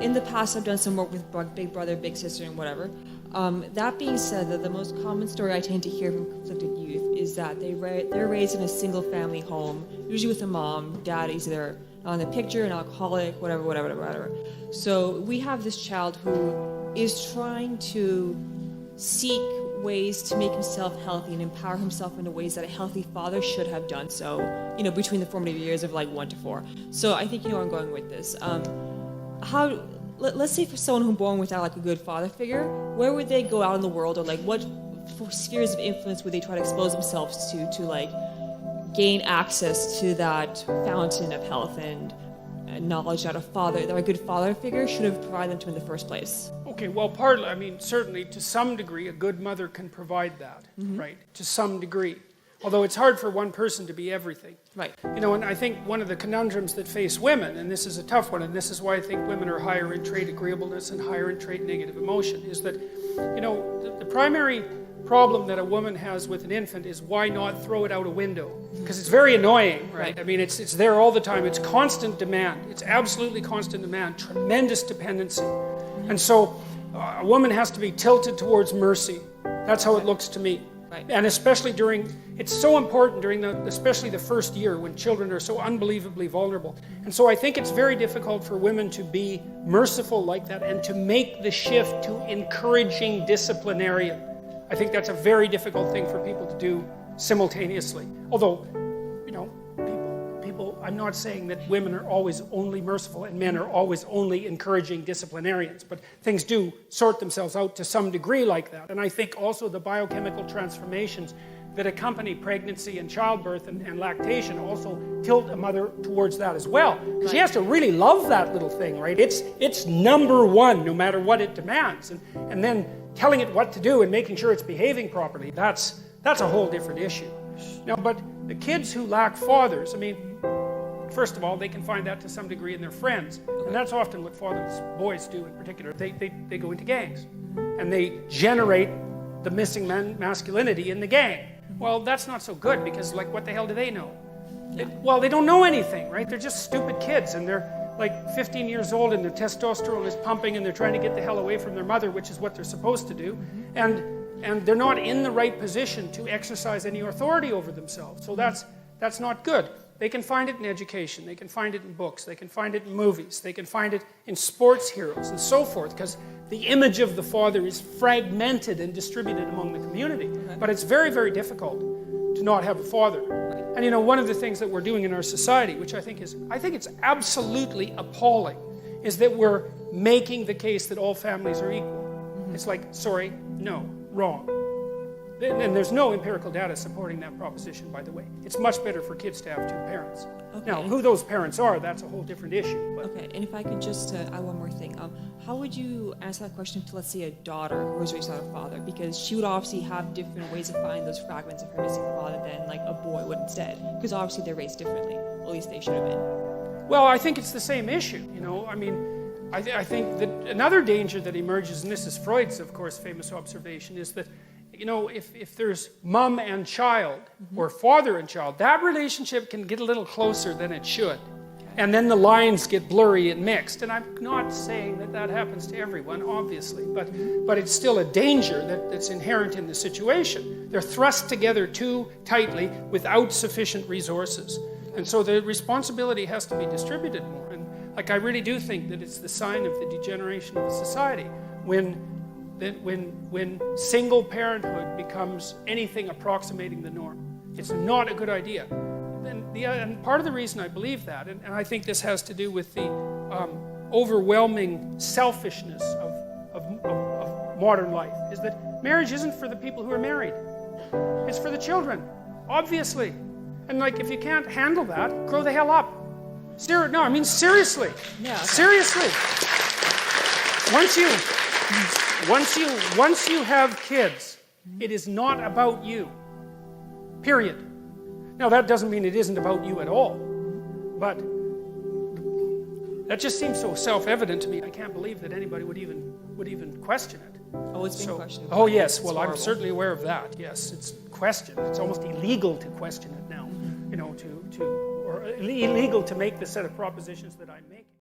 in the past I've done some work with Big Brother, Big Sister, and whatever. That being said, the most common story I tend to hear from conflicted youth is that they're raised in a single family home, usually with a mom, dad is either not in the picture, an alcoholic, whatever. So we have this child who is trying to seek ways to make himself healthy and empower himself in ways that a healthy father should have done so, between the formative years of like 1 to 4. So I think you know where I'm going with this. Let's say for someone who's born without like a good father figure, where would they go out in the world, or like what spheres of influence would they try to expose themselves to like gain access to that fountain of health and knowledge that a good father figure should have provided them to in the first place? Okay, well, certainly to some degree, a good mother can provide that, right? To some degree. Although it's hard for one person to be everything. Right. And I think one of the conundrums that face women, and this is a tough one, and this is why I think women are higher in trait agreeableness and higher in trait negative emotion, is that, the primary problem that a woman has with an infant is why not throw it out a window? Because it's very annoying, right? I mean, it's there all the time. It's constant demand. It's absolutely constant demand, tremendous dependency. And so a woman has to be tilted towards mercy. That's how it looks to me. Right. And especially it's so important during especially the first year when children are so unbelievably vulnerable. And so I think it's very difficult for women to be merciful like that and to make the shift to encouraging disciplinarian. I think that's a very difficult thing for people to do simultaneously. Although, I'm not saying that women are always only merciful and men are always only encouraging disciplinarians, but things do sort themselves out to some degree like that. And I think also the biochemical transformations that accompany pregnancy and childbirth and lactation also tilt a mother towards that as well. Right. She has to really love that little thing, right? It's number one, no matter what it demands. And then telling it what to do and making sure it's behaving properly, that's a whole different issue. Now, but the kids who lack fathers, first of all, they can find that to some degree in their friends. And that's often what boys do in particular. They go into gangs. And they generate the missing masculinity in the gang. Well, that's not so good because, what the hell do they know? They don't know anything, right? They're just stupid kids. And they're 15 years old and their testosterone is pumping and they're trying to get the hell away from their mother, which is what they're supposed to do. And they're not in the right position to exercise any authority over themselves. So that's not good. They can find it in education, they can find it in books, they can find it in movies, they can find it in sports heroes and so forth, because the image of the father is fragmented and distributed among the community. But it's very, very difficult to not have a father. And one of the things that we're doing in our society, which I think it's absolutely appalling, is that we're making the case that all families are equal. It's like, sorry, no, wrong. And there's no empirical data supporting that proposition, by the way. It's much better for kids to have two parents. Okay. Now, who those parents are, that's a whole different issue. But. Okay, and if I could just add one more thing. How would you answer that question to, let's say, a daughter who was raised without a father? Because she would obviously have different ways of finding those fragments of her missing father than, a boy would instead. Because obviously they're raised differently. At least they should have been. Well, I think it's the same issue, I think that another danger that emerges, and this is Freud's, of course, famous observation, is that if there's mom and child, or father and child, that relationship can get a little closer than it should. Okay. And then the lines get blurry and mixed. And I'm not saying that happens to everyone, obviously, but it's still a danger that's inherent in the situation. They're thrust together too tightly without sufficient resources. And so the responsibility has to be distributed more. And I really do think that it's the sign of the degeneration of a society when single parenthood becomes anything approximating the norm. It's not a good idea. And part of the reason I believe that, and I think this has to do with the overwhelming selfishness of modern life, is that marriage isn't for the people who are married. It's for the children, obviously. And if you can't handle that, grow the hell up. Seriously. Yeah, okay. Seriously. Once you have kids, it is not about you. Period. Now that doesn't mean it isn't about you at all. But that just seems so self-evident to me. I can't believe that anybody would even question it. Oh, it's being questioned. Oh yes, well I'm certainly aware of that. Yes, it's questioned. It's almost illegal to question it now. Or illegal to make the set of propositions that I made.